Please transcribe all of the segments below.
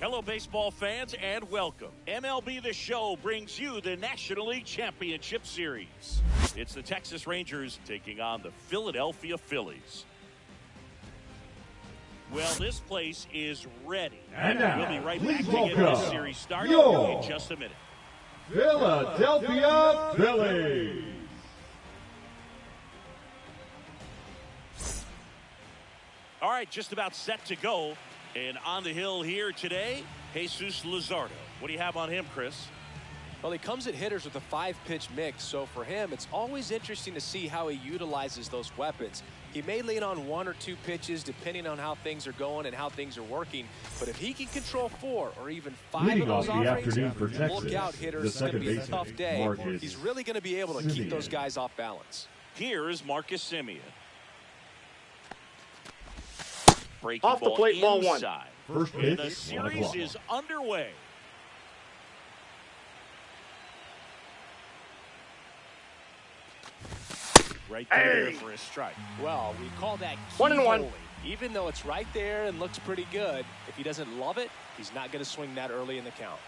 Hello, baseball fans, and welcome. MLB The Show brings you the National League Championship Series. It's the Texas Rangers taking on the Philadelphia Phillies. Well, this place is ready. And now, we'll be right please back to get this series started in just a minute. Philadelphia Phillies. All right, just about set to go. And on the hill here today, Jesus Luzardo. What do you have on him, Chris? Well, he comes at hitters with a 5-pitch mix, so for him, it's always interesting to see how he utilizes those weapons. He may lean on 1 or 2 pitches depending on how things are going and how things are working, but if he can control 4 or even 5 of those offerings, look out, hitters. It's going to be a tough day. He's really going to be able to keep those guys off balance. Here is Marcus Semien. Breaking off the plate, ball 1. First pitch, the series is underway. Right there for a strike. Well, we call that 1-1. Even though it's right there and looks pretty good, if he doesn't love it, he's not going to swing that early in the count.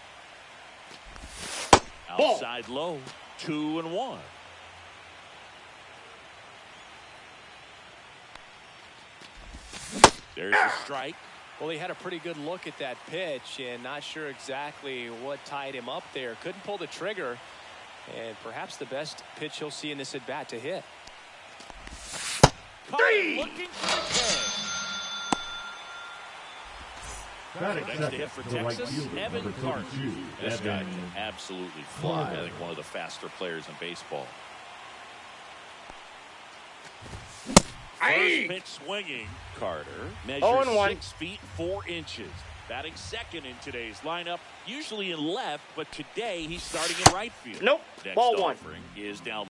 Outside low, 2-1. There's a strike. Well, he had a pretty good look at that pitch and not sure exactly what tied him up there. Couldn't pull the trigger, and perhaps the best pitch he'll see in this at-bat to hit. 3. Looking for the K. Next to hit for Texas, Evan Carter. This guy can absolutely fly. I think one of the faster players in baseball. First pitch swinging. Carter measures 6 feet 4 inches. Batting second in today's lineup. Usually in left, but today he's starting in right field. Nope. Next Ball 1. offering is down.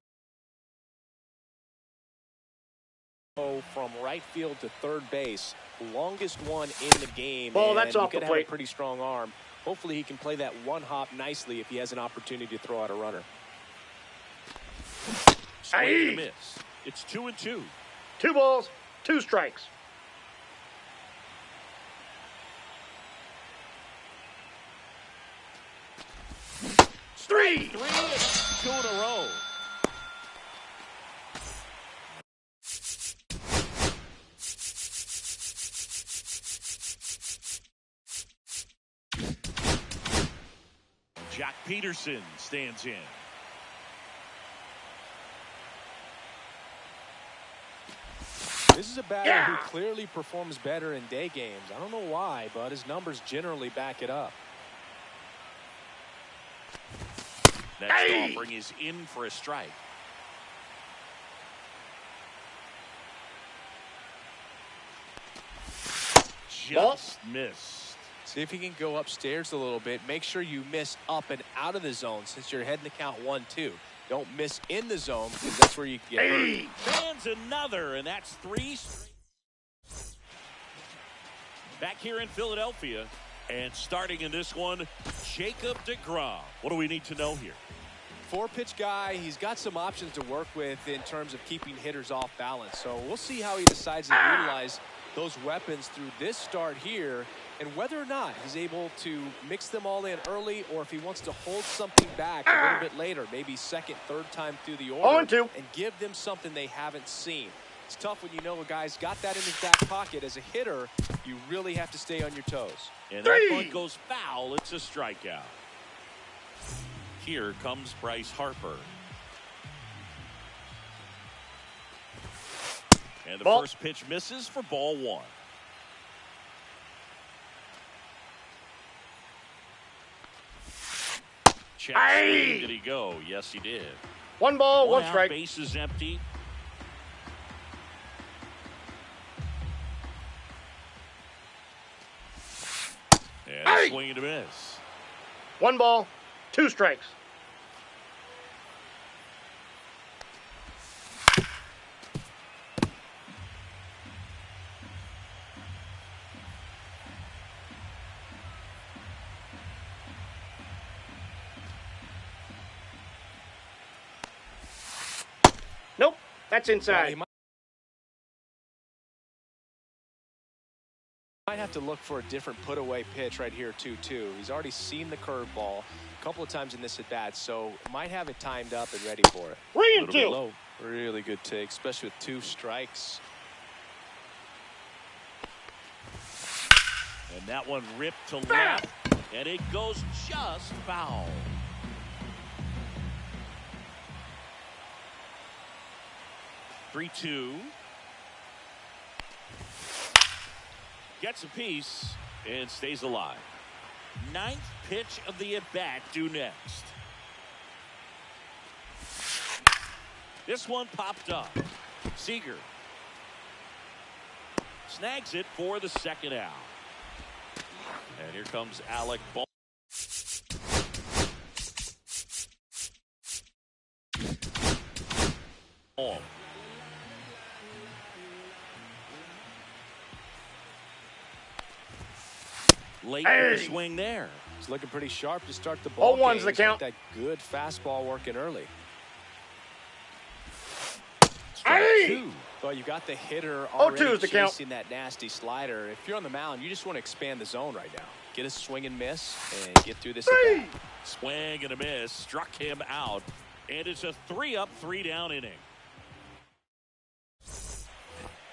From right field to third base, longest one in the game. Ball, and that's off the have plate. A pretty strong arm. Hopefully he can play that one hop nicely if he has an opportunity to throw out a runner. Swing and a miss. It's 2-2. 2 balls, 2 strikes. Three. 3 and 2 in a row. Jack Peterson stands in. This is a batter who clearly performs better in day games. I don't know why, but his numbers generally back it up. Next offering is in for a strike. Just missed. See if he can go upstairs a little bit. Make sure you miss up and out of the zone since you're heading to count 1-2. Don't miss in the zone because that's where you can get hurt. Fans another, and that's 3 straight. Back here in Philadelphia, and starting in this one, Jacob deGrom. What do we need to know here? 4-pitch guy. He's got some options to work with in terms of keeping hitters off balance. So we'll see how he decides to utilize those weapons through this start here, and whether or not he's able to mix them all in early, or if he wants to hold something back a little bit later, maybe second, third time through the order, and give them something they haven't seen. It's tough when you know a guy's got that in his back pocket. As a hitter, you really have to stay on your toes. And that one goes foul. It's a strikeout. Here comes Bryce Harper. And the first pitch misses for ball 1. Check swing. Did he go? Yes, he did. 1 ball, 1 out, strike. Base is empty. And a swing and a miss. 1 ball, 2 strikes. Nope, that's inside. Might have to look for a different put-away pitch right here, 2-2. He's already seen the curveball a couple of times in this at-bat, so might have it timed up and ready for it. 3-2. Low. Really good take, especially with 2 strikes. And that one ripped to left, and it goes just foul. Three-two. Gets a piece and stays alive. 9th pitch of the at-bat due next. This one popped up. Seager snags it for the second out. And here comes Alec Bohm. Late in the swing there. It's looking pretty sharp to start the ball. 0-1's the He's got count. that good fastball working early. Strike Hey! 2. Well, you got the hitter 0-2 already is the count. chasing that nasty slider. If you're on the mound, you just want to expand the zone right now. Get a swing and miss and get through this. Three. Swing and a miss. Struck him out. And it's a 3-up, 3-down inning.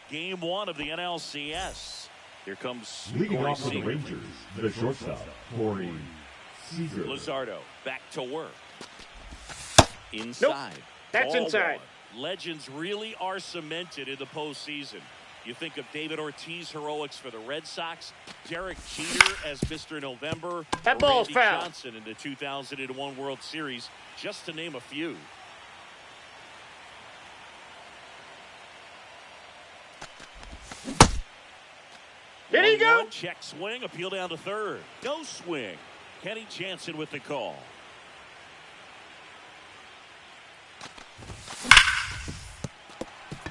Game 1 of the NLCS. Here comes Leading Corey off for the Seager. Rangers, the shortstop, Corey Seager. Luzardo back to work. Inside. That's Ball inside. 1. Legends really are cemented in the postseason. You think of David Ortiz heroics for the Red Sox, Derek Jeter as Mr. November, That or ball's Randy foul. Johnson in the 2001 World Series, just to name a few. Did he go? 1-1 check swing, appeal down to third. No swing. Kenny Jansen with the call.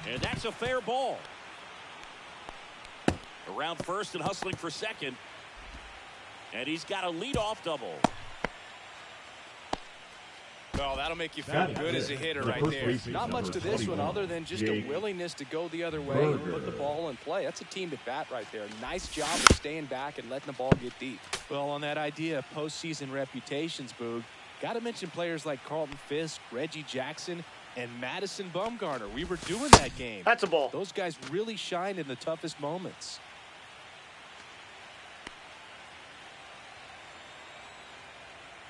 And that's a fair ball. Around first and hustling for second. And he's got a leadoff double. Well, that'll make you feel That is good it. as a hitter The right first there. baseman, Not much number to this one 21, other than just Jake a willingness to go the other way and put the Burger. ball in play. That's a team at bat right there. Nice job of staying back and letting the ball get deep. Well, on that idea of postseason reputations, Boog, got to mention players like Carlton Fisk, Reggie Jackson, and Madison Bumgarner. We were doing that game. That's a ball. Those guys really shined in the toughest moments.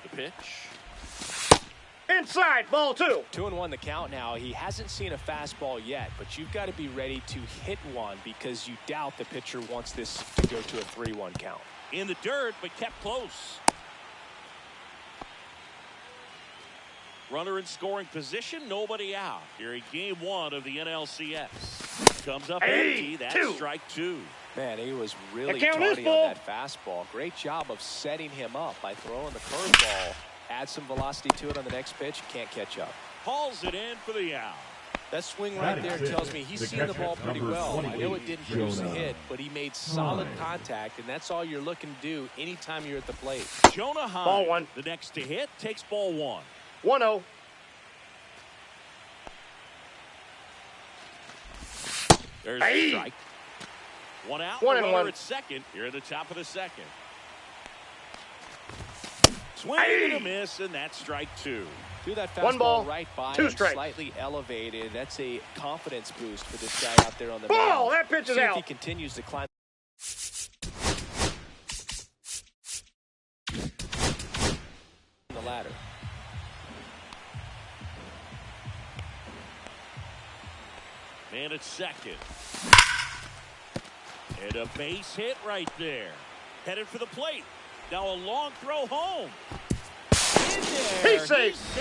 The pitch. Inside, ball 2. 2-1 the count now. He hasn't seen a fastball yet, but you've got to be ready to hit one because you doubt the pitcher wants this to go to a 3-1 count. In the dirt, but kept close. Runner in scoring position, nobody out. Here in game 1 of the NLCS. Comes up empty. That's 2. strike 2. Man, he was really The count is tardy ball. on that fastball. Great job of setting him up by throwing the curveball. Add some velocity to it on the next pitch. Can't catch up. Hauls it in for the out. That swing right That there is it. tells me he's The seen the catcher, ball pretty number well. I know it 28, didn't produce a Jonah hit, but he made solid Heim. contact, and that's all you're looking to do anytime you're at the plate. Jonah Heim, Ball 1. the next to hit, takes ball 1. 1-0. There's Hey. a strike. 1 out. 1 and runner 1. at second. Here at the top of the second. Swing Hey. and a miss, and that's strike 2. Threw that fastball 1 ball, right by 2 him, strikes. slightly elevated. That's a confidence boost for this guy out there on the Ball, mound. that pitch is See if out. he continues to climb the ladder. Man at second. And a base hit right there. Headed for the plate. Now a long throw home. In there. He's safe.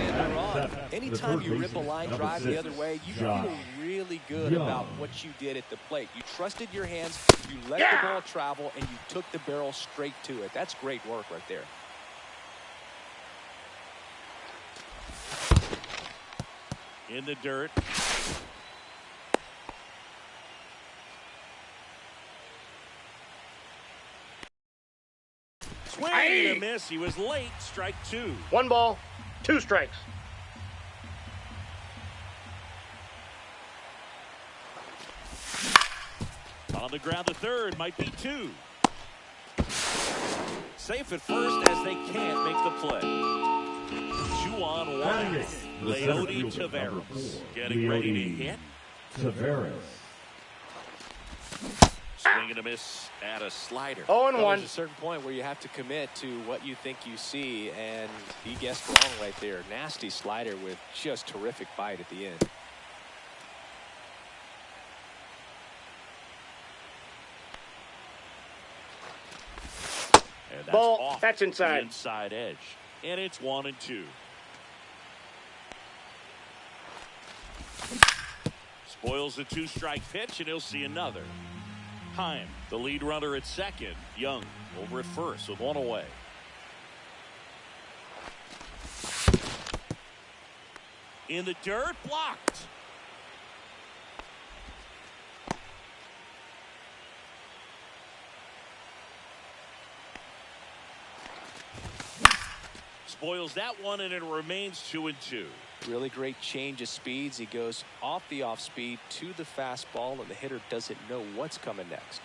Alexander Ron. Seven. Anytime The you third rip a baseman, line number drive the 6, other way, you John feel really good Young. about what you did at the plate. You trusted your hands, you let Yeah. the ball travel, and you took the barrel straight to it. That's great work right there. In the dirt. Swing Hey. and a miss. He was late. Strike 2. 1 ball, 2 strikes. On the ground to third, might be two. Safe at first as they can't make the play. 2 on 1. Leody Taveras getting ready to hit. Taveras. Swing and a miss at a slider. 0-1. There's a certain point where you have to commit to what you think you see, and he guessed wrong right there. Nasty slider with just terrific bite at the end. And that's Ball, off that's inside. the inside edge. And it's 1-2. Spoils the 2-strike pitch, and he'll see another. Heim, the lead runner at second. Young over at first with 1 away. In the dirt, blocked. Spoils that one, and it remains 2-2. Really great change of speeds. He goes off the off speed to the fastball, and the hitter doesn't know what's coming next.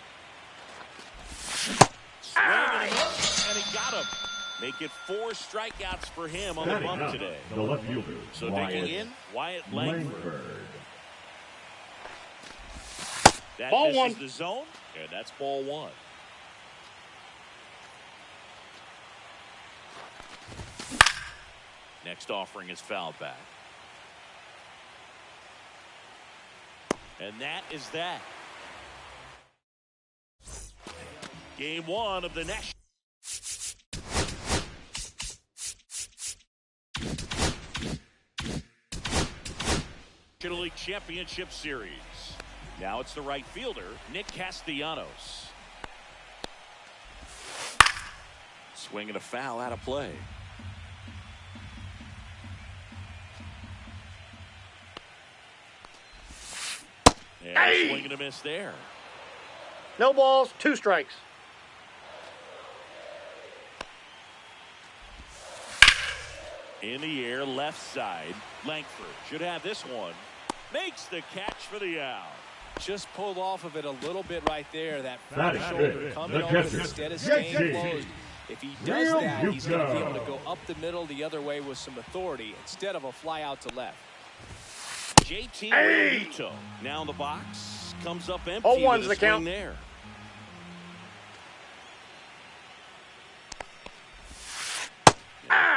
Swing and a miss, and he got him. Make it 4 strikeouts for him on the bump today. The left fielder. So digging in, Wyatt Langford. That Ball misses 1. the zone, and that's ball 1. Next offering is fouled back. And that is that. Game 1 of the National League Championship Series. Now it's the right fielder, Nick Castellanos. Swing and a foul out of play. And a swing and a miss there. No balls, 2 strikes. In the air, left side. Langford should have this one. Makes the catch for the out. Just pulled off of it a little bit right there. That That front is shoulder good. coming The over catcher. instead of Yes, staying yes. closed. If he does Real that, he's going to be able to go. go up the middle the other way with some authority instead of a fly out to left. JT Realmuto now in the box. Comes up empty. 0-1's with a the swing count. There.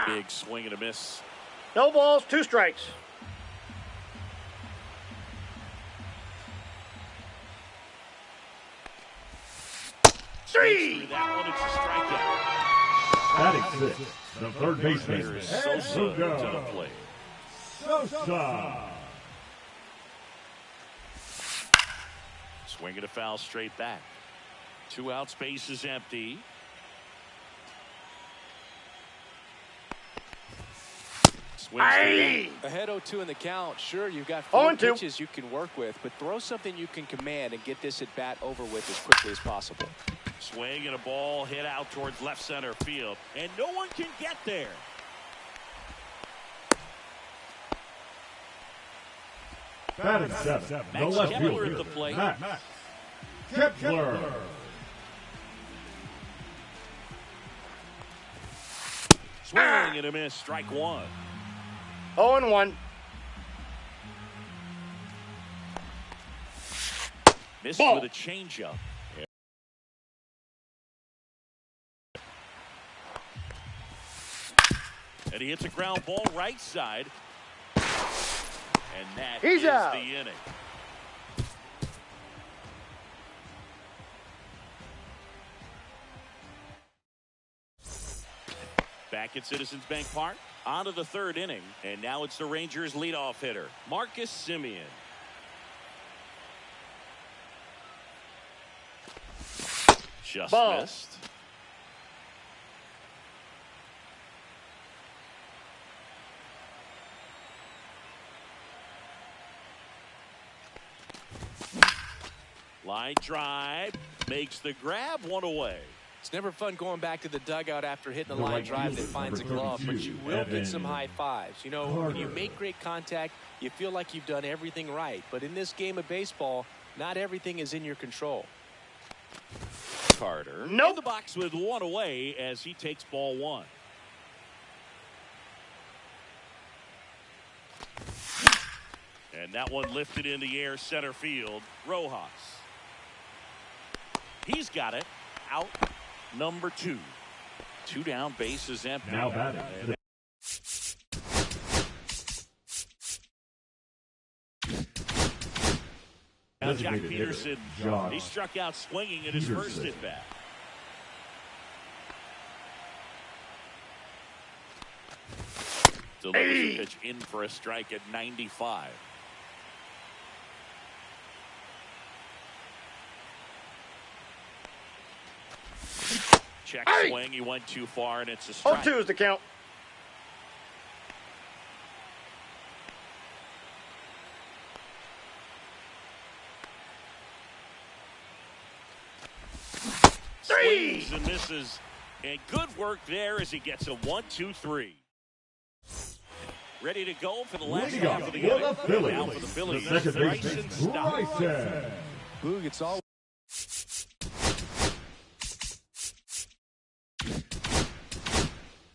Big swing and a miss. No balls, 2 strikes. Strikes through that one. It's a strikeout. Batting 6. The third baseman. Here is Sosa to the plate. Sosa. Swing and a foul straight back. 2 outs, base is empty. Swings to one. Ahead 0-2 in the count. Sure, you've got 4 0-2. pitches you can work with, but throw something you can command and get this at bat over with as quickly as possible. Swing and a ball hit out towards left center field, and no one can get there. Batting 7. The Max left Kepler fielder. at the plate. Max Kepler. Swing and a miss, strike 1. 0-1. Missed Ball. with a changeup. And he hits a ground ball right side. And that He's is out. the inning. Back at Citizens Bank Park, on to the 3rd inning, and now it's the Rangers leadoff hitter, Marcus Semien. Just Ball. missed. Line drive, makes the grab, 1 away. It's never fun going back to the dugout after hitting a The line right drive that fielder, finds a number glove, but 32, you will Evan get some high fives. You know, when you Carter. make great contact, you feel like you've done everything right. But in this game of baseball, not everything is in your control. Carter Nope. in the box with one away as he takes ball one. And that one lifted in the air center field. Rojas. He's got it. Out number 2. 2 down, bases empty. Now batting. Now Jack Designated hitter, Peterson, Josh he struck out swinging in his first Peterson. at-bat. Delivers a pitch in for a strike at 95. Check swing, he went too far, and it's a strike. 0-2 is the count. Swings and misses, and good work there as he gets a 1-2-3. Ready to go for the last Leading half up of the for inning. the Phillies, Now for the Phillies, the second Bryson baseman, Stott. Bryson. Boog, it's all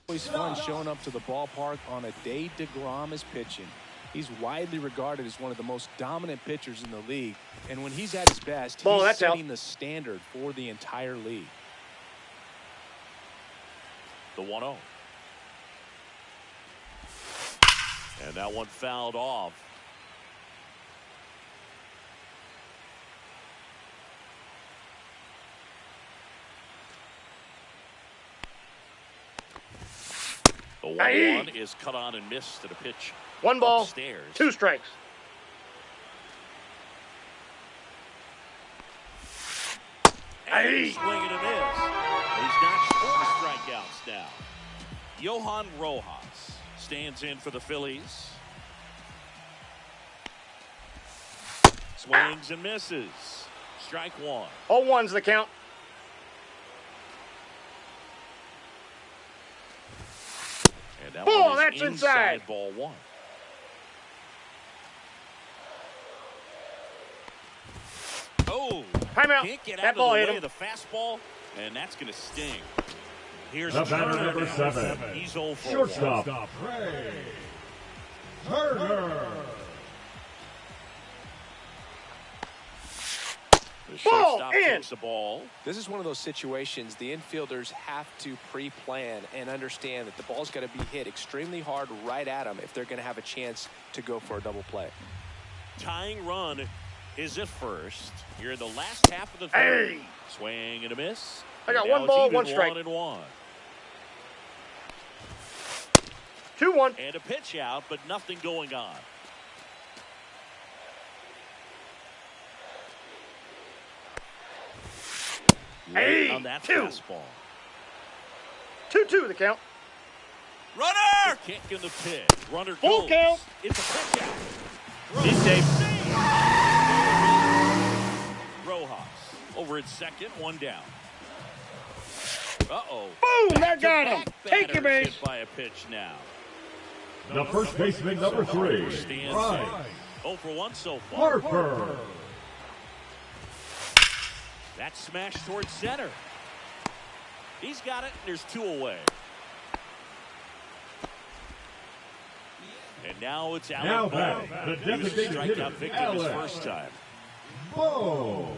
always fun showing up to the ballpark on a day DeGrom is pitching. He's widely regarded as one of the most dominant pitchers in the league, and when he's at his best, Ball, he's that's out. setting the standard for the entire league. The 1-0. And that one fouled off. The 1-1 is cut on and missed at a pitch 1 ball, upstairs. 2 strikes. And he's swinging and miss. He's notched 4 strikeouts now. Johan Rojas stands in for the Phillies. Swings and misses. Strike 1. 0-1's the count. And that Ball, one is that's inside. ball 1. Oh, Timeout. can't get That out ball of the hit way him. of the fastball, and that's going to sting. Here's The batter, Turner. number 7. He's 0 for 1. Shortstop, Trey Turner. The Ball shortstop in. takes the ball. This is one of those situations the infielders have to pre-plan and understand that the ball's got to be hit extremely hard right at them if they're going to have a chance to go for a double play. Tying run is at first. Here in the last half of the third. Hey. Swing and a miss. I got And now 1 it's ball, even 1 strike. 1-1. 2-1. And a pitch out, but nothing going on. Late on that 2. fastball. 2-2 the count. Runner! Kick in the pitch. Runner Full goes. count. It's a pitch out. Deep tape. Rojas over at second, 1 down. Uh-oh. Boom, that got him. Back-to-back Take your batters base. hit by a pitch now. The first baseman, number 3. Stands Bryce 0 for 1 so far. Harper. That smash towards center. He's got it. There's 2 away. And now it's Now Alec Bohm. batting, the He was a designated hitter, strikeout victim his Alec first time. Bohm.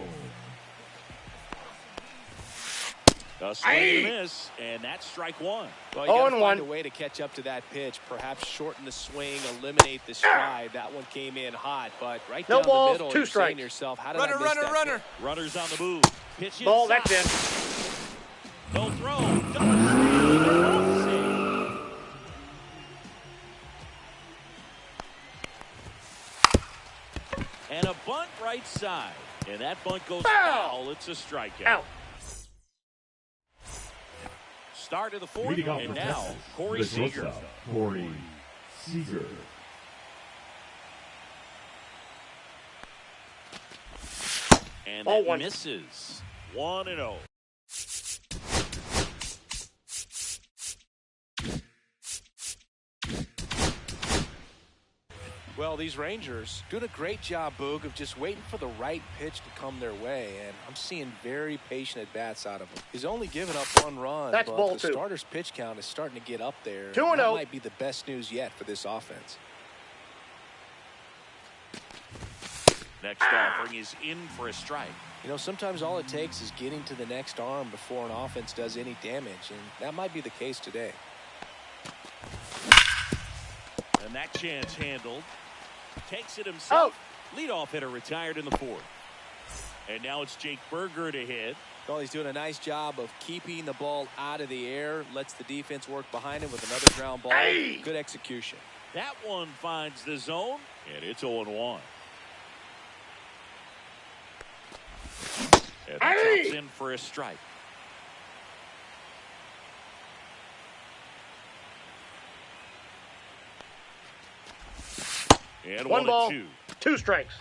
A swing and a miss, and that's strike 1. Well, you got to 0-1. find a way to catch up to that pitch, perhaps shorten the swing, eliminate the stride. That one came in hot, but right No down balls, the middle, 2 you're saying strikes. to yourself, how did I miss that pitch? Runners on the move. Pitch Ball, inside. that's in. No throw. Double save. And a bunt right side. And that bunt goes foul. It's a strikeout. Out. Start of the 4th, Leading off and for now Texas, Corey the Seager. shortstop, Corey Seager. And Ball that 1. misses. 1-0. Well, these Rangers doing a great job, Boog, of just waiting for the right pitch to come their way, and I'm seeing very patient at-bats out of him. He's only given up 1 run, That's but ball the 2. starter's pitch count is starting to get up there. 2-0. That might be the best news yet for this offense. Next offering is in for a strike. You know, sometimes all it takes is getting to the next arm before an offense does any damage, and that might be the case today. And that chance handled. Takes it himself. Leadoff hitter retired in the 4th. And now it's Jake Burger to hit. Well, he's doing a nice job of keeping the ball out of the air. Lets the defense work behind him with another ground ball. Good execution. That one finds the zone, and it's 0-1. And that's in for a strike. And 1 ball, 1-2. 2 strikes.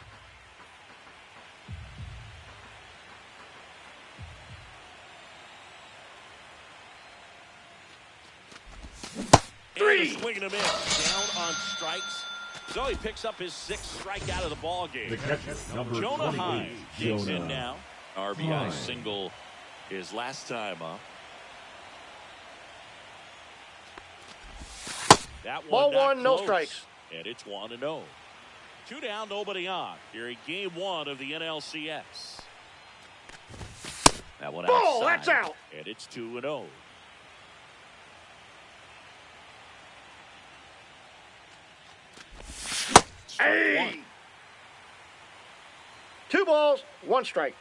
And swinging him in. Down on strikes. So he picks up his 6th strikeout of the ball game. The catcher, number Jonah 28, Heim digs in Jonah now. RBI Heim. single his last time up. That one Ball not 1, no close, strikes. And it's 1-0. 2 down, nobody on. Here in game 1 of the NLCS. That one Ball, outside, that's out. And it's 2-0. Strike 1. 2 balls, 1 strike.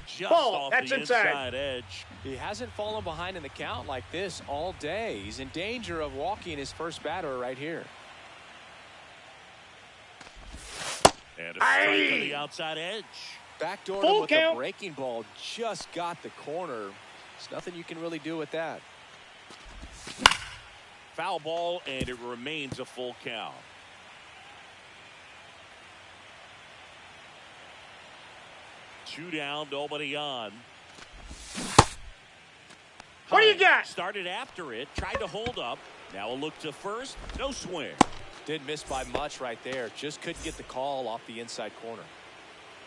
Just Ball, off that's the inside. edge. He hasn't fallen behind in the count like this all day. He's in danger of walking his first batter right here. And a strike on the outside edge. Backdoor Full with count. the breaking ball, just got the corner. There's nothing you can really do with that. Foul ball, and it remains a full count. Two down, nobody on. What do you Heim got? Started after it, tried to hold up. Now a look to first, no swing. Didn't miss by much right there. Just couldn't get the call off the inside corner.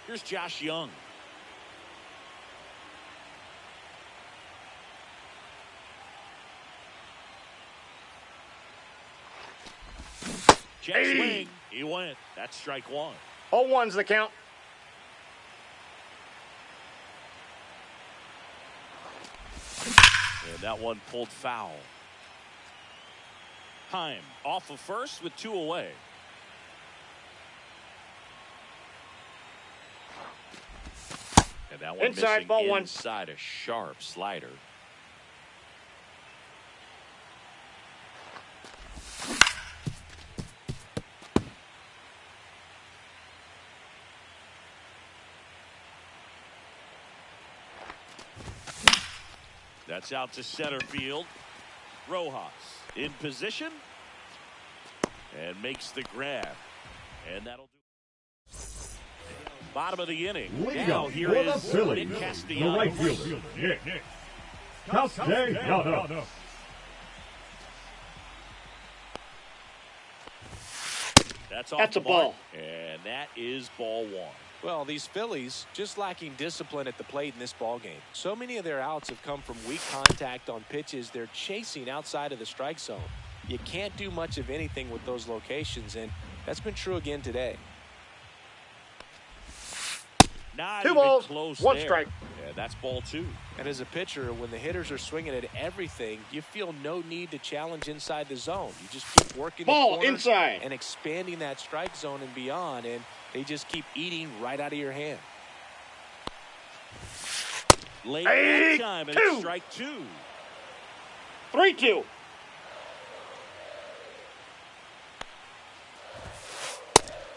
Here's Josh Young. Jet swing, he went. That's strike 1. 0-1's the count. And that one pulled foul. Heim off of first with 2 away. And that one Inside, missing ball 1. inside, a sharp slider. That's out to center field. Rojas in position and makes the grab. And that'll do. Bottom of the inning. Now Leadoff here for the is Phillies, Nick the Castellanos. right fielder, Nick Castellanos. That's off That's the a ball. mark, and that is ball 1. Well, these Phillies just lacking discipline at the plate in this ball game. So many of their outs have come from weak contact on pitches they're chasing outside of the strike zone. You can't do much of anything with those locations, and that's been true again today. Not 2 even balls, close 1 there. strike. And that's ball 2. And as a pitcher, when the hitters are swinging at everything, you feel no need to challenge inside the zone. You just keep working the Ball corner inside. and expanding that strike zone and beyond, and they just keep eating right out of your hand. Late Hey, that time, and 2. it's strike 2. 3-2.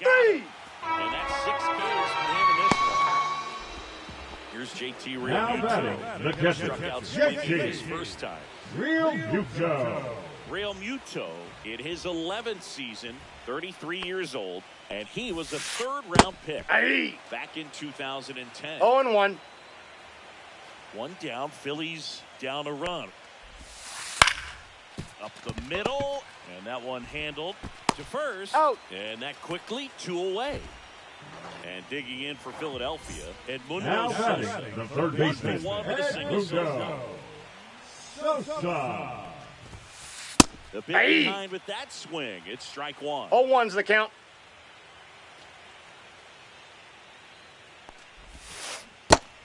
Got him. And that's 6 Ks for him in this one. Here's JT Now Realmuto. batting, the catcher, Struck out swinging his JT first time. Realmuto. Realmuto in his 11th season, 33 years old, and he was a 3rd-round pick back in 2010. 0-1. 1 down, Phillies down a run. Up the middle, and that one handled to first. Out. And that quickly 2 away. And digging in for Philadelphia, Now Edmundo batting Sosa. the third baseman, 1-1 with a single Edmundo Sosa. The big Hey. behind with that swing. It's strike one. 0-1's the count.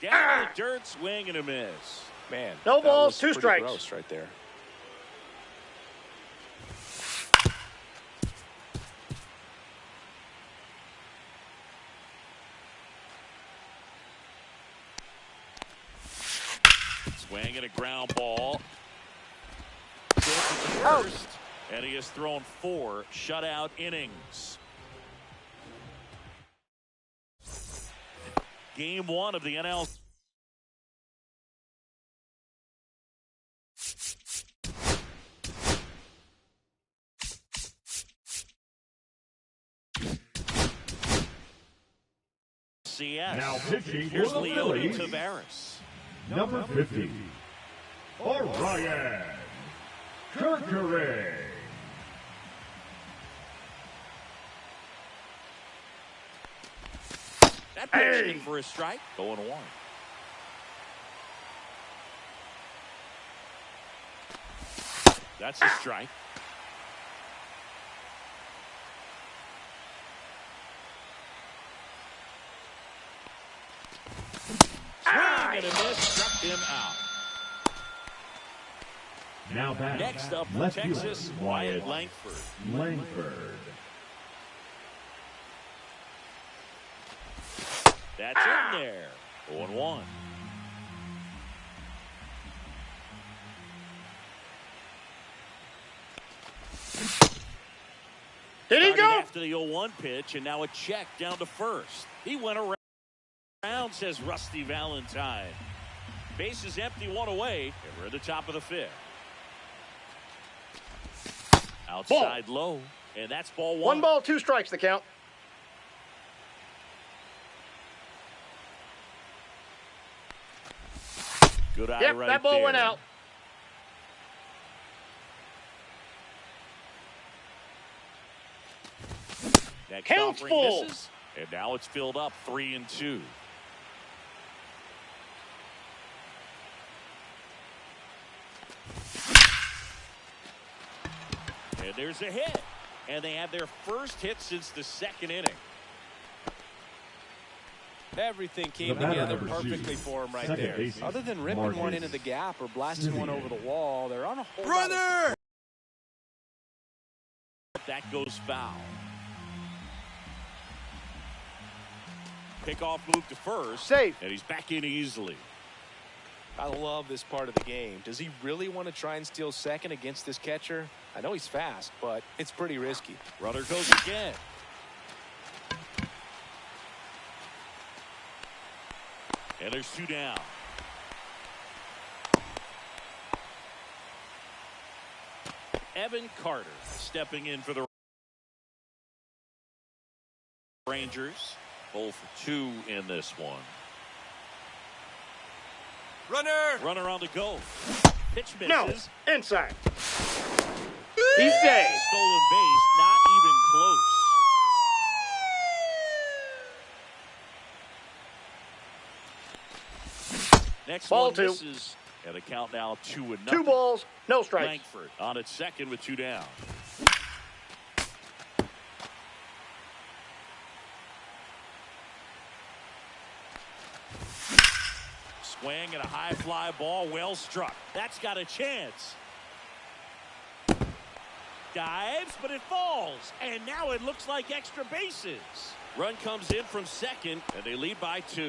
Down to the dirt, swing and a miss. Man, No that balls, was 2 pretty strikes. gross right there. Swing and a ground ball. Out. First, and he has thrown 4 shutout innings. Game 1 of the NL. CS. Now pitching Here's for the Leody Phillies, Taveras. number 50, Orion Kerkering. That pitch Hey. in for a strike. 0-1. That's a strike. Swing and a miss, struck him out. Now batting Next up from left Texas, fielder, Wyatt Langford. Langford. That's in there. 0-1. Did he Started go? after the 0-1 pitch, and now a check down to first. He went around, says Rusty Valentine. Base is empty, 1 away, and we're at the top of the 5th. Outside low, and that's ball 1. 1 ball, 2 strikes the count. Good eye Yep, right that ball there. went out. Next Count's offering full. misses, and now it's filled up 3-2. And there's a hit, and they have their first hit since the 2nd inning. Everything came The batter, together number perfectly 2, for him right second there. baseman, Other than ripping one Marcus into the gap or blasting one Semien. over the wall, they're on a whole lot of... That goes foul. Pickoff move to first. Safe. And he's back in easily. I love this part of the game. Does he really want to try and steal second against this catcher? I know he's fast, but it's pretty risky. Runner goes again. And there's 2 down. Evan Carter stepping in for the Rangers. 0 for 2 in this one. Runner on the go. Pitch No, misses. inside. He's dead. Stolen base, not even close. Next Ball one 2. misses, and the count now 2-0. 2 balls, no strikes. Langford on its second with 2 down. Swing and a high fly ball, well struck. That's got a chance. Dives, but it falls. And now it looks like extra bases. Run comes in from second, and they lead by 2.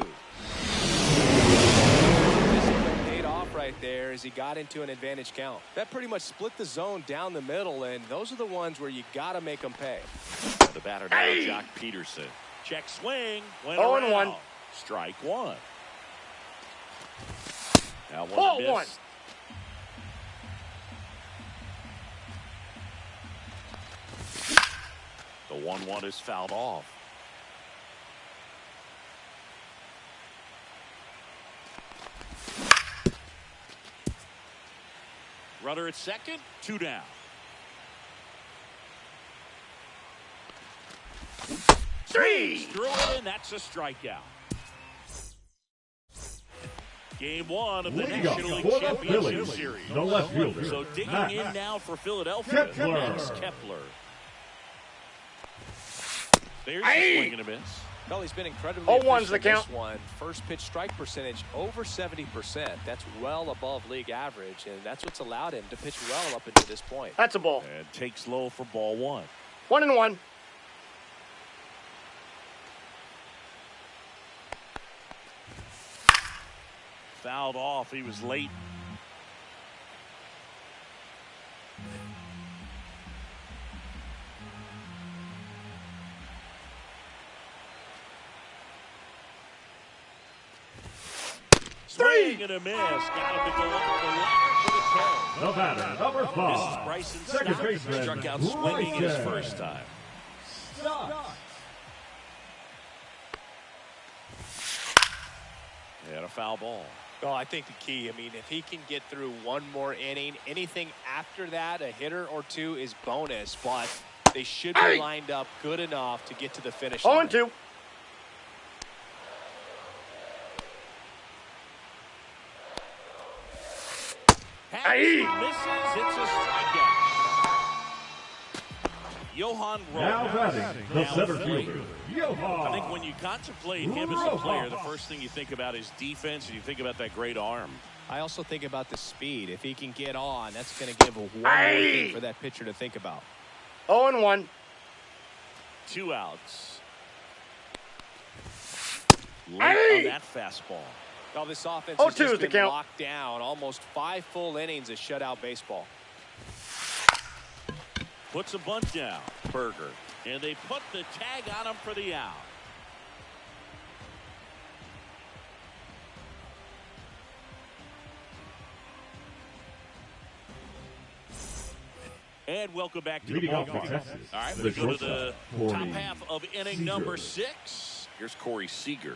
Paid off right there as he got into an advantage count. That pretty much split the zone down the middle, and those are the ones where you got to make them pay. The batter now, Jock Peterson. Check swing. Went 0-1. around. Strike 1. Now Ball one 1. miss. The 1-1 is fouled off. Runner at second, 2 down. Three. Threw it in. That's a strikeout. Game one of the Leading National off League for the Championship Phillies, Series. the left fielder, So digging Max in now for Philadelphia, Kepler. Max Kepler. There's a swing and a miss. Well, he's been incredibly 0-1's efficient the in this count. one. First pitch strike percentage over 70%. That's well above league average, and that's what's allowed him to pitch well up until this point. That's a ball. And takes low for ball one. 1-1. Fouled off. He was late. Swing and a miss. Got him to go up the ladder for the kill. The batter, number This is 5. Bryson Second Stott. baseman, Struck out swinging in his Bryson first time. Stott. And a foul ball. Well, I think the key, I mean, if he can get through one more inning, anything after that, a hitter or two is bonus, but they should be lined up good enough to get to the finish line. 0-2. Patterson misses. It's a strikeout. Johan Now Rojas. batting, the Now center three. fielder, I think Johan. when you contemplate him as a player, the first thing you think about is defense, and you think about that great arm. I also think about the speed. If he can get on, that's going to give one more thing for that pitcher to think about. 0-1. 2 outs. Late on that fastball. Well, this offense 0-2 has just is the been count. locked down. Almost 5 full innings of shutout baseball. Puts a bunt down, Berger. And they put the tag on him for the out. And welcome back to the Leading off ballpark. for Texas, All right, the we go to the shortstop, top Corey half of inning Seager. number 6. Here's Corey Seager.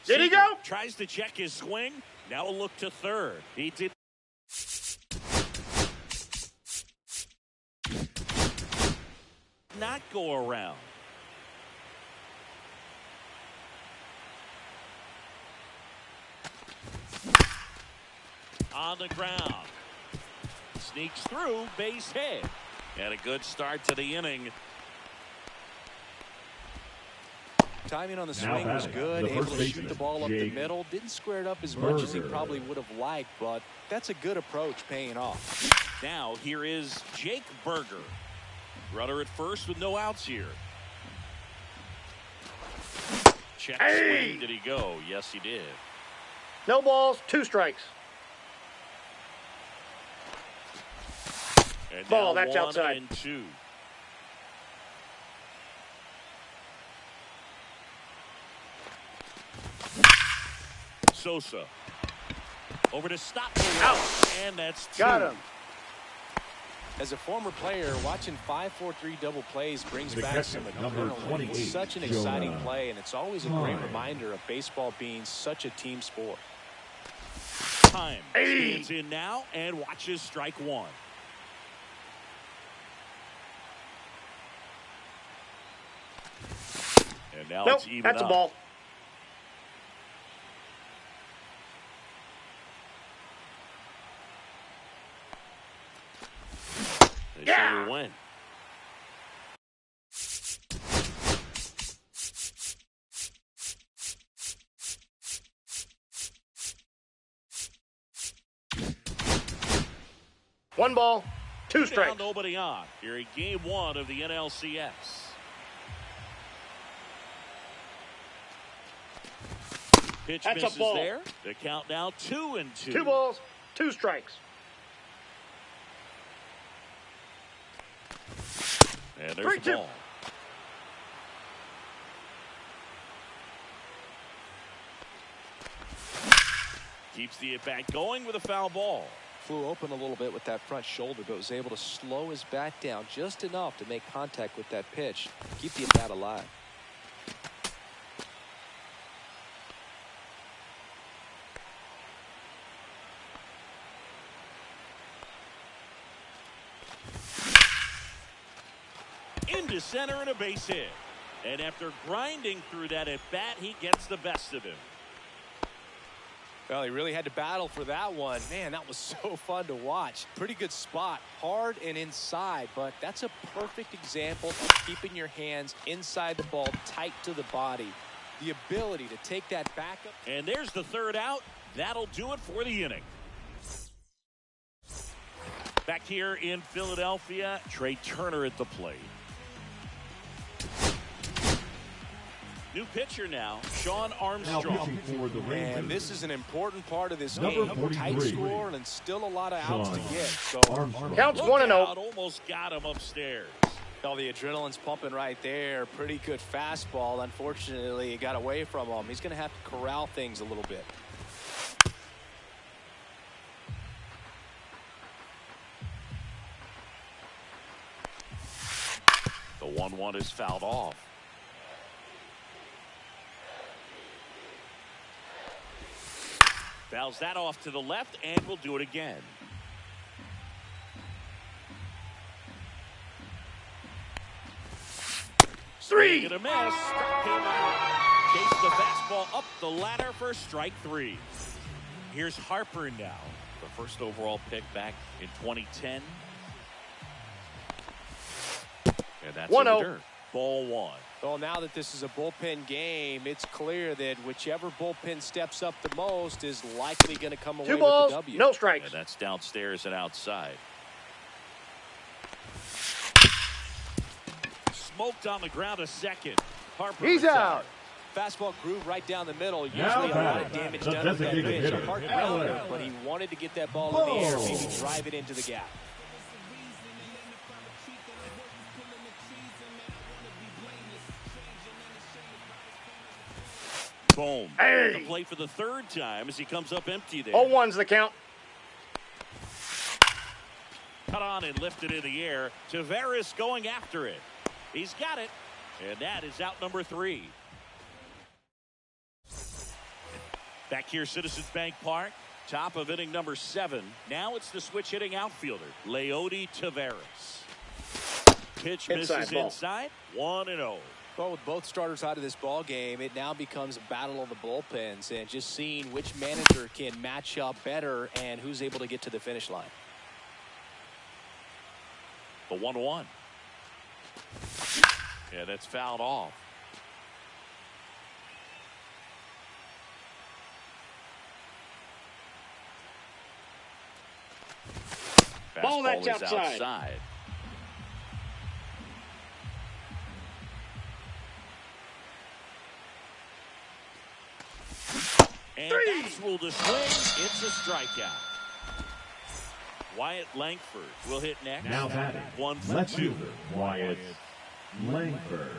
Did he Seager go? Tries to check his swing. Now a look to third. He did. Not go around. On the ground. Sneaks through, base hit. And a good start to the inning. Timing on the Now swing was batting, good. the Able first to shoot baseman, the ball up the Jake middle. Didn't square it up as much as he Berger. probably would have liked, but that's a good approach paying off. Now here is Jake Berger. Runner at first with no outs here. Check swing. Did he go? Yes, he did. No balls, 2 strikes. And Ball, now that's 1 outside. and 2. Sosa. Over to stop the run. And that's 2. Got him. As a former player, watching 5-4-3 double plays brings The back catcher, some number adrenaline. 28, It's such an Jonah exciting play, and it's always a great Heim. reminder of baseball being such a team sport. Time stands in now and watches strike 1. And now Nope, it's even that's a up. ball. They Yeah. sure win. One ball, 2 Now strikes. nobody on here in game 1 of the NLCS. Pitch That's a misses ball. there. The count now 2-2. 2 balls, 2 strikes. And there's 3-2. the ball. Keeps the at-bat going with a foul ball. Flew open a little bit with that front shoulder, but was able to slow his bat down just enough to make contact with that pitch. Keep the at-bat alive. into center and a base hit. And after grinding through that at bat, he gets the best of him. Well, he really had to battle for that one. Man, that was so fun to watch. Pretty good spot, hard and inside, but that's a perfect example of keeping your hands inside the ball, tight to the body. The ability to take that back up. And there's the third out. That'll do it for the inning. Back here in Philadelphia, Trey Turner at the plate. New pitcher now, Sean Armstrong. And this is an important part of this Number game. 43. Tight score and still a lot of outs to get. So Armstrong. Counts look 1-0. out, almost got him upstairs. well, the adrenaline's pumping right there. Pretty good fastball. Unfortunately, it got away from him. He's going to have to corral things a little bit. The 1-1 is fouled off. Fouls that off to the left, and we'll do it again. Swing and a miss. Struck him out. Chase the fastball up the ladder for strike 3. Here's Harper now. The first overall pick back in 2010. And that's 1-0. in the dirt. Ball 1. Well, now that this is a bullpen game, it's clear that whichever bullpen steps up the most is likely going to come away 2 with balls, the W. no strikes. And that's downstairs and outside. Smoked on the ground a second. Harper He's retired. out. Fastball groove right down the middle. Usually Now a lot of batting, damage the done with that designated pitch. hitter, A hard Allen. grounder, but he wanted to get that ball in the air, maybe drive it into the gap. Boom. Hey. The play for the third time as he comes up empty there. 0-1's the count. Cut on and lifted in the air. Taveras going after it. He's got it. And that is out number 3. Back here, Citizens Bank Park. Top of inning number 7. Now it's the switch hitting outfielder, Leody Taveras. Pitch misses ball. inside. 1-0. Well, with both starters out of this ball game, it now becomes a battle of the bullpens and just seeing which manager can match up better and who's able to get to the finish line. The 1-1. Yeah, that's fouled off. Ball that's Fastball is outside. And that's ruled a swing. It's a strikeout. Wyatt Langford will hit next. Now batting, 1 for left 2. fielder Wyatt Langford.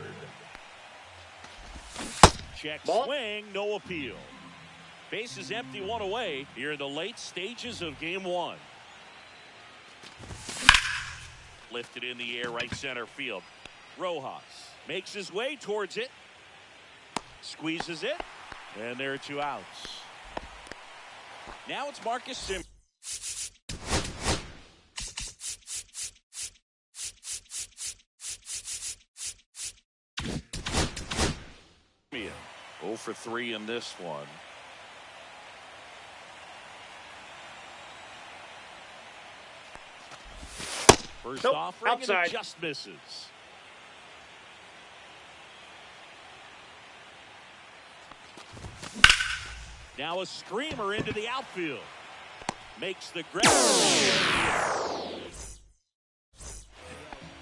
Check Ball. swing, no appeal. Base is empty, 1 away here in the late stages of game 1. Lifted in the air, right center field. Rojas makes his way towards it. Squeezes it. And there are 2 outs. Now it's Marcus Simeon. Simeon 0 for 3 in this one. First Nope, offering and outside. it just misses. Now a screamer into the outfield. Makes the grab.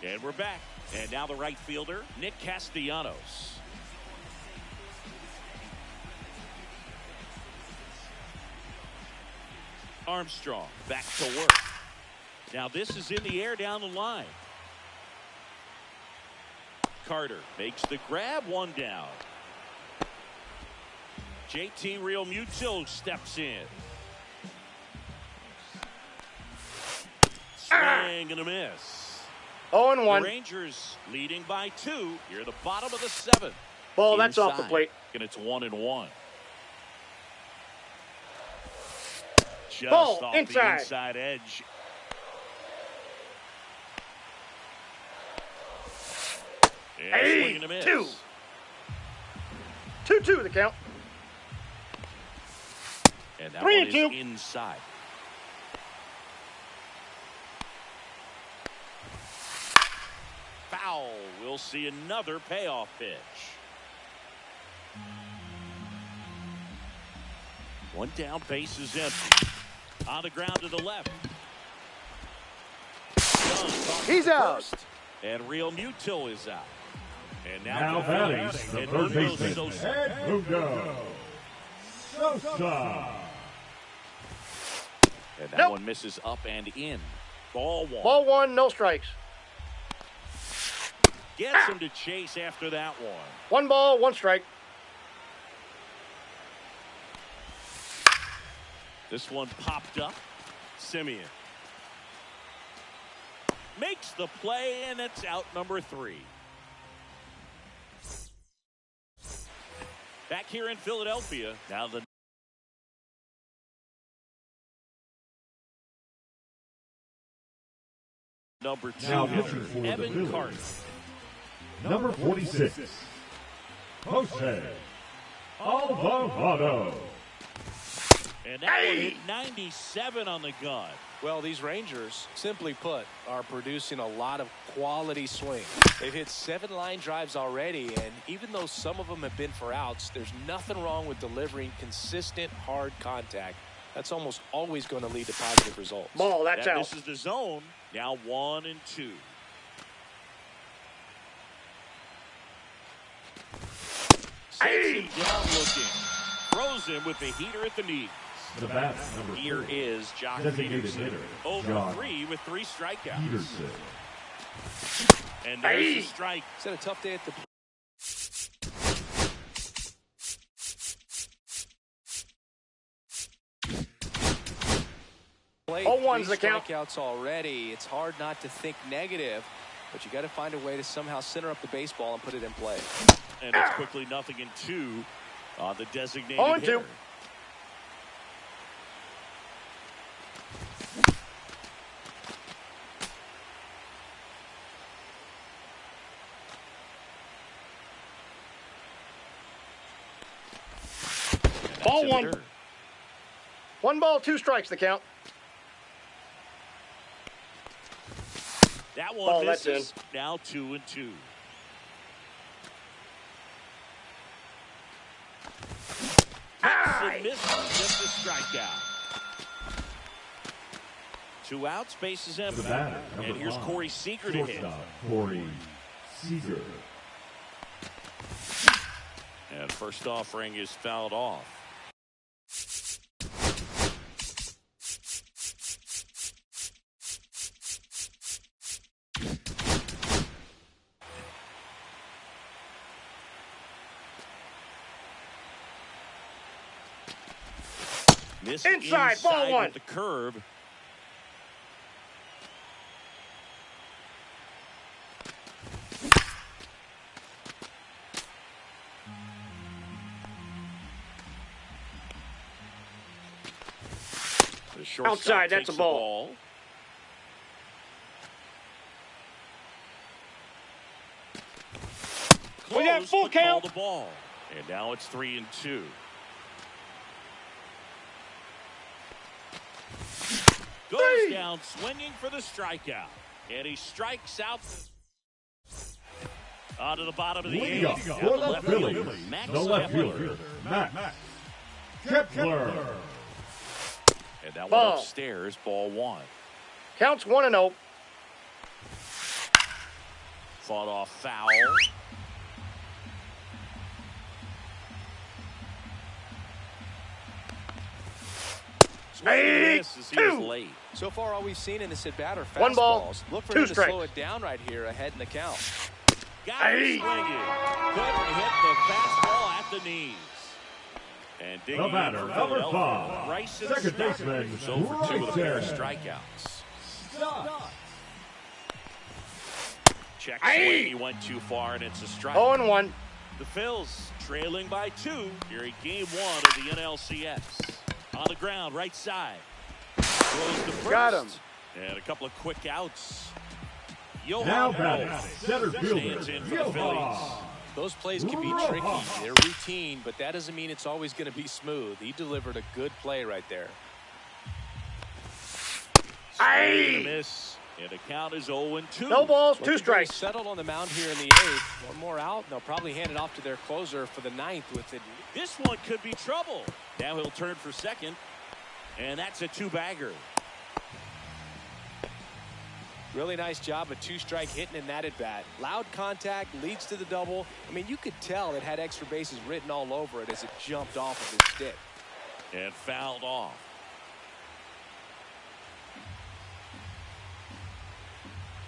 And we're back. And now the right fielder, Nick Castellanos. Armstrong back to work. Now this is in the air down the line. Carter makes the grab, 1 down. JT Realmuto steps in. Swing and a miss. 0-1. The Rangers leading by 2 here at the bottom of the 7th. Ball that's off the Inside. plate. And it's 1-1. Just Ball off inside. the inside edge. And a swing and a miss. 2-2 the count. And that 3 one and is 2. inside. Foul. We'll see another payoff pitch. One down, base is empty. On the ground to the left. He's out. And Real Muto is out. And Now batting the and third Mundo baseman, Sosa. Edmundo Sosa. And that Nope. one misses up and in. Ball one. Ball 1, no strikes. Gets him to chase after that one. 1 ball, 1 strike. This one popped up. Simeon makes the play, and it's out number 3. Back here in Philadelphia, now the number 2 Now hitter, pitching for the Evan Phillies. Carter. Number 46, Jose Alvarado. And that one hit 97 on the gun. Well, these Rangers, simply put, are producing a lot of quality swing. They've hit 7 line drives already, and even though some of them have been for outs, there's nothing wrong with delivering consistent, hard contact. That's almost always going to lead to positive results. Ball, that's That out. misses the zone. Now 1 and 2. Sets him down looking. Throws him with the heater at the knees. The bat, number Here 4, is Jock designated Peterson. hitter, Over Jock 3 with 3 strikeouts. Peterson. And there's the strike. It's had a tough day at the plate. 0-1's 3 the count. strikeouts already. It's hard not to think negative, but you got to find a way to somehow center up the baseball and put it in play. And it's quickly 0-2 on the designated 0-2. hitter. And Ball that's in 1. the dirt. 1 ball, 2 strikes the count. That one Ball, that's misses. Now 2 and 2. Misses, just a strikeout. 2 outs, base is empty. The batter, And number here's 5, Corey Seager to hit. shortstop, Corey Seager. And first offering is fouled off. Missed Inside, ball 1. with the curve. The shortstop Outside, that's takes a the ball. We got Close, full but call count. the ball. And now it's 3 and 2. Goes down swinging for the strikeout. And he strikes out onto the bottom of the Leading up eighth. for Down the left Phillies, fielder, Max the left Kepler. fielder, Max Kepler. And that one Ball. upstairs, ball 1. Counts 1-0. Fought off foul. Swing and a miss as he was 2. late. So far, all we've seen in this at-bat are fastballs. 1 ball, Look for 2 him to strikes. slow it down right here ahead in the count. Got him swinging. Couldn't hit the fastball at the knees. And digging The in batter, for number Philadelphia, 5, Bryson second Stott. baseman, Who's 0 for 2 with a pair of Bryson strikeouts. Stott. Check swing. He went too far, and it's a strike. 0-1. The Phils trailing by 2 here in game 1 of the NLCS. On the ground, right side. Throws to first. Got him. And a couple of quick outs. Now Johan batting, Rojas center stands fielder, in for the Phillies. Johan. Those plays can be tricky. They're routine, but that doesn't mean it's always going to be smooth. He delivered a good play right there. Miss. And the count is 0-2. No balls, Looking two very strikes. settled on the mound here in the 8th. One more out. They'll probably hand it off to their closer for the 9th with it. This one could be trouble. Now he'll turn for second. And that's a two-bagger. Really nice job, a two-strike hitting in that at-bat. Loud contact, leads to the double. I mean, you could tell it had extra bases written all over it as it jumped off of his stick. And fouled off.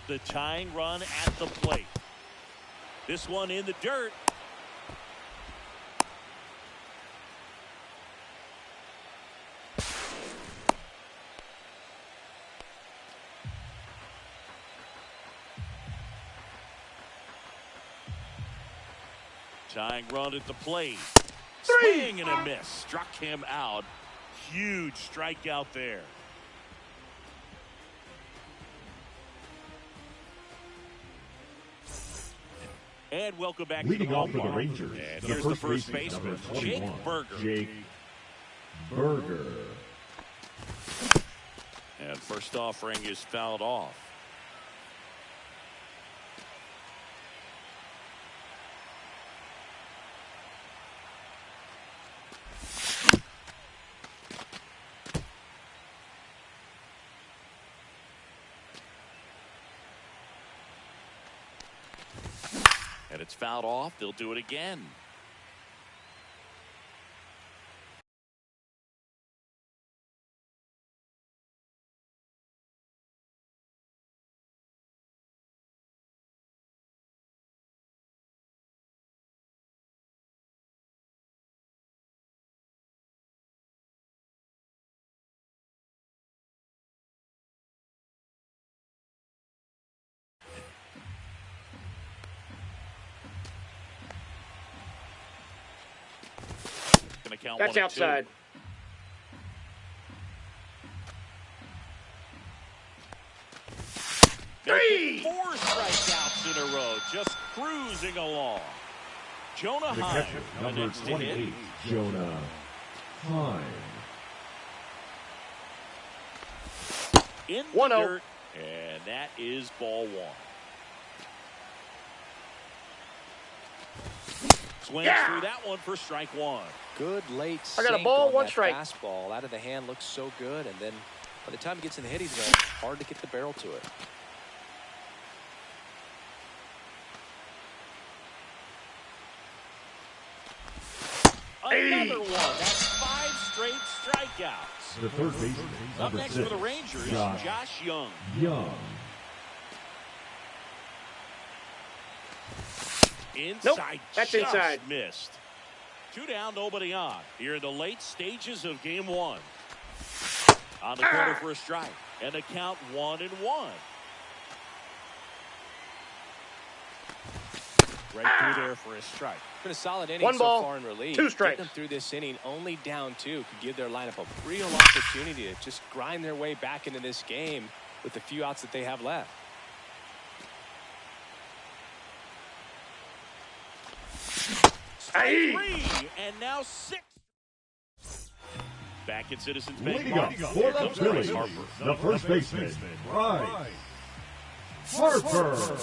The tying run at the plate. This one in the dirt. Tying run at the plate. Swing and a miss. Struck him out. Huge strikeout there. And welcome back Leading to the off for the ballpark. Rangers, And the here's first the first baseman, baseman, number Jake 21, Burger. Jake Burger. And first offering is fouled off. And it's fouled off. They'll do it again. Gonna count That's 1-2. outside. Making 4 strikeouts in a row, just cruising along. Jonah The Heim, catcher, the number next to hit. 28, Jonah Heim. In the 1-0. dirt, and that is ball 1. Swings through that one for strike 1. Good late I got a sink ball, on one that strike. fastball. Out of the hand looks so good, and then by the time it gets in the hitting zone, hard to get the barrel to it. Another one. That's 5 straight strikeouts. The third baseman, Up number next 6, for the Rangers, Josh Josh Young. Young. Inside, that's just inside. missed. 2 down, nobody on. Here in the late stages of game 1. On the corner for a strike. And the count 1-1. Right through there for a strike. Been a solid inning One so ball, far in relief. 2 strikes. Get them through this inning only down 2 could give their lineup a real opportunity to just grind their way back into this game with the few outs that they have left. Strike 3, and now 6. Back at Citizens Bank Leading up Park. for Here the comes Phillies, Bryce Harper. the first baseman, Bryce Harper.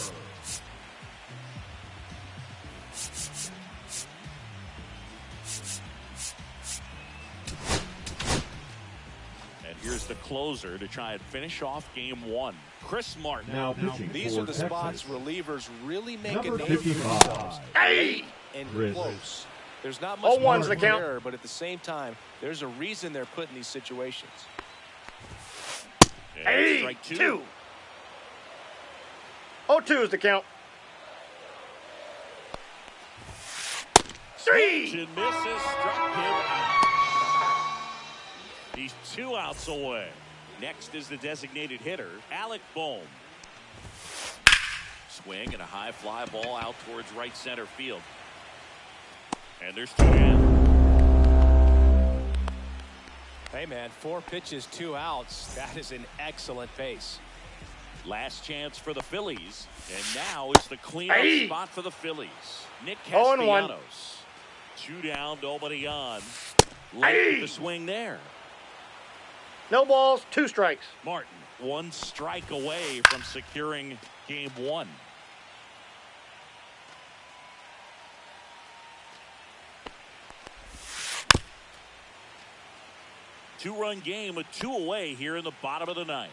And here's the closer to try and finish off game 1. Chris Martin. Now pitching These for are the Texas, spots relievers really make number a name for 55, themselves. And Chris close. There's not much 0-1's margin the for count. error, but at the same time, there's a reason they're put in these situations. And strike 2. 0-2 is the count. 3. Swings and misses, struck him out. He's 2 outs away. Next is the designated hitter, Alec Bohm. Swing and a high fly ball out towards right center field. And there's 2 down. Hey, man, 4 pitches, 2 outs. That is an excellent pace. Last chance for the Phillies. And now it's the cleanup spot for the Phillies. Nick 0-1. Castellanos. 2 down, nobody on. Late with the swing there. No balls, 2 strikes. Martin, 1 strike away from securing game 1. Two-run game with 2 away here in the bottom of the 9th.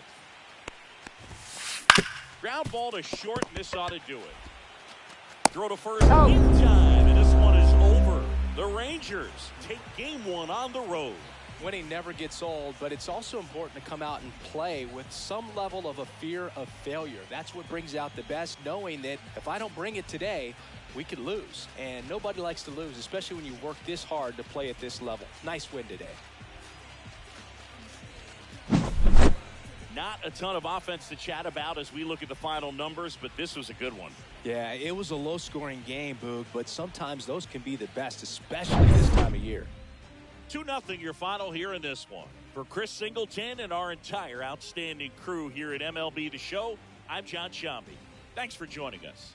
Ground ball to short, and this ought to do it. Throw to first in time, and this one is over. The Rangers take game 1 on the road. Winning never gets old, but it's also important to come out and play with some level of a fear of failure. That's what brings out the best, knowing that if I don't bring it today, we could lose. And nobody likes to lose, especially when you work this hard to play at this level. Nice win today. Not a ton of offense to chat about as we look at the final numbers, but this was a good one. Yeah, it was a low-scoring game, Boog, but sometimes those can be the best, especially this time of year. 2-0 your final here in this one. For Chris Singleton and our entire outstanding crew here at MLB The Show, I'm John Sciambi. Thanks for joining us.